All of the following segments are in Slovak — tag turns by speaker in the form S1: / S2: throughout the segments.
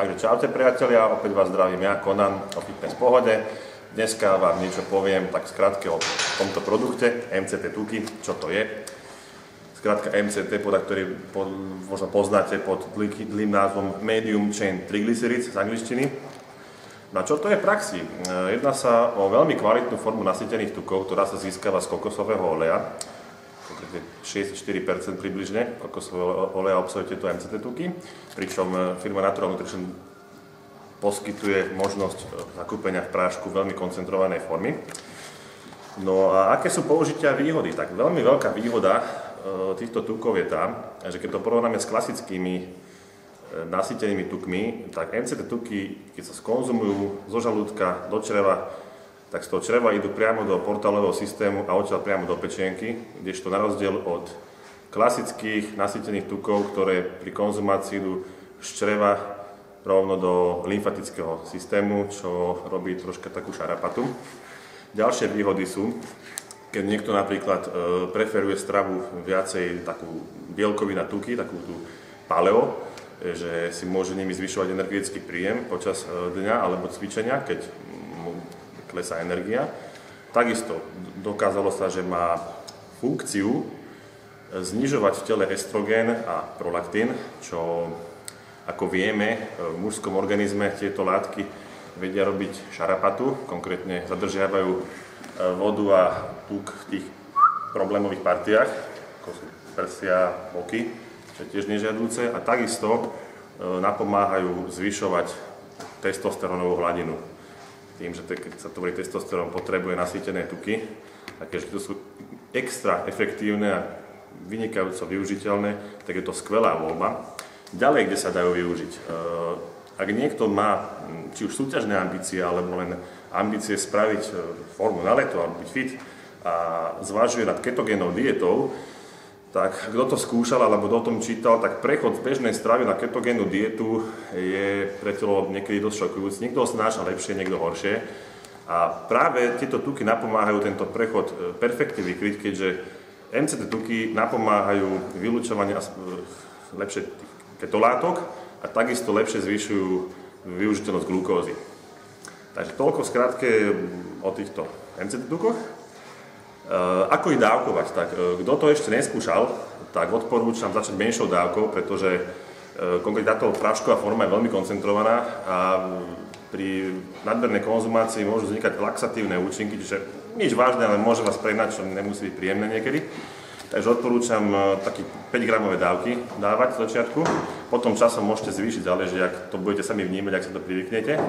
S1: Takže čaute priatelia, opäť vás zdravím ja, Conan, o Fitness Pohode. Dneska vám niečo poviem tak skrátke o tomto produkte, MCT tuky, čo to je. Skrátka MCT, ktorý možno poznáte pod dlhým názvom Medium Chain Triglycerides z angličtiny. No a čo to je v praxi? Jedná sa o veľmi kvalitnú formu nasýtených tukov, ktorá sa získava z kokosového oleja. 64% približne kokosového oleja obsahuje tieto MCT tuky, pričom firma Natural Nutrition poskytuje možnosť zakúpenia v prášku veľmi koncentrovanej formy. No a aké sú použitia a výhody? Tak veľmi veľká výhoda týchto tukov je tá, že keď to porovnáme s klasickými nasýtenými tukmi, tak MCT tuky, keď sa skonzumujú zo žalúdka do čreva, tak z toho čreva idú priamo do portálového systému a odtiaľ priamo do pečenky, kdežto na rozdiel od klasických nasýtených tukov, ktoré pri konzumácii idú z čreva rovno do lymfatického systému, čo robí troška takú šarapatu. Ďalšie výhody sú, keď niekto napríklad preferuje stravu viacej takú bielkovina tuky, takú tú paleo, že si môže nimi zvyšovať energetický príjem počas dňa alebo cvičenia, keď klesá energia. Takisto dokázalo sa, že má funkciu znižovať v tele estrogén a prolaktín, čo ako vieme v mužskom organizme tieto látky vedia robiť šarapatu, konkrétne zadržiavajú vodu a tuk v tých problémových partiách, ako sú prsia, boky, čo je tiež nežiaduce, a takisto napomáhajú zvyšovať testosterónovú hladinu. Tým, že keď sa tvorí testosterón, potrebuje nasýtené tuky, a keďže to sú extra efektívne a vynikajúco využiteľné, tak je to skvelá voľba. Ďalej, kde sa dajú využiť. Ak niekto má či už súťažné ambície, alebo len ambície spraviť formu na leto, alebo byť fit a zvažuje nad ketogénnou dietou, tak kto to skúšal alebo o tom čítal, tak prechod z bežnej stravy na ketogénnu dietu je pre telo niekedy dosť šokujúci. Niekto ho snáša lepšie, niekto horšie. A práve tieto tuky napomáhajú tento prechod perfektne vykryť, keďže MCT tuky napomáhajú vylučovaniu lepšie ketolátok a takisto lepšie zvyšujú využiteľnosť glukózy. Takže toľko skrátke o týchto MCT tukoch. Ako ich dávkovať? Tak, kto to ešte neskúšal, tak odporúčam začať menšou dávkou, pretože konkrétne táto prášková forma je veľmi koncentrovaná a pri nadmernej konzumácii môžu vznikať laxatívne účinky, čiže nič vážne, ale môže vás prehnať, čo nemusí byť príjemné niekedy. Takže odporúčam také 5-gramové dávky dávať v začiatku, potom časom môžete zvýšiť, záleží, ak to budete sami vnímať, ak sa to privyknete.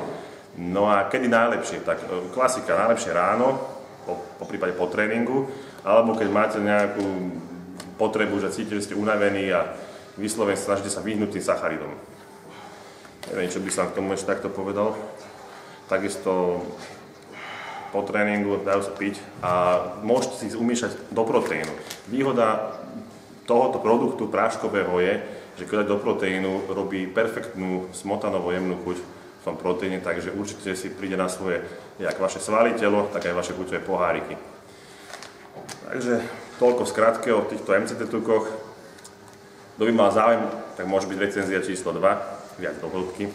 S1: No a kedy najlepšie? Tak klasika, najlepšie ráno, po prípade po tréningu, alebo keď máte nejakú potrebu, že cítite, že ste unavení a vyslovene snažíte sa vyhnúť tým sacharidom. Neviem, čo by som k tomu ešte takto povedal. Takisto po tréningu dajú sa piť a môžete si umiešať do proteínu. Výhoda tohoto produktu práškového je, že keď do proteínu robí perfektnú smotanovo jemnú chuť v tom proteíne, takže určite si príde na svoje jak vaše svaly, telo, tak aj vaše chuťové poháriky. Takže toľko skrátke o týchto MCT tukoch. Kto by mal záujem, tak môže byť recenzia číslo 2, viac do hĺbky,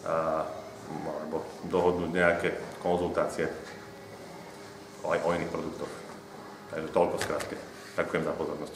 S1: alebo dohodnúť nejaké konzultácie aj o iných produktoch. Takže toľko skrátke. Ďakujem za pozornosť.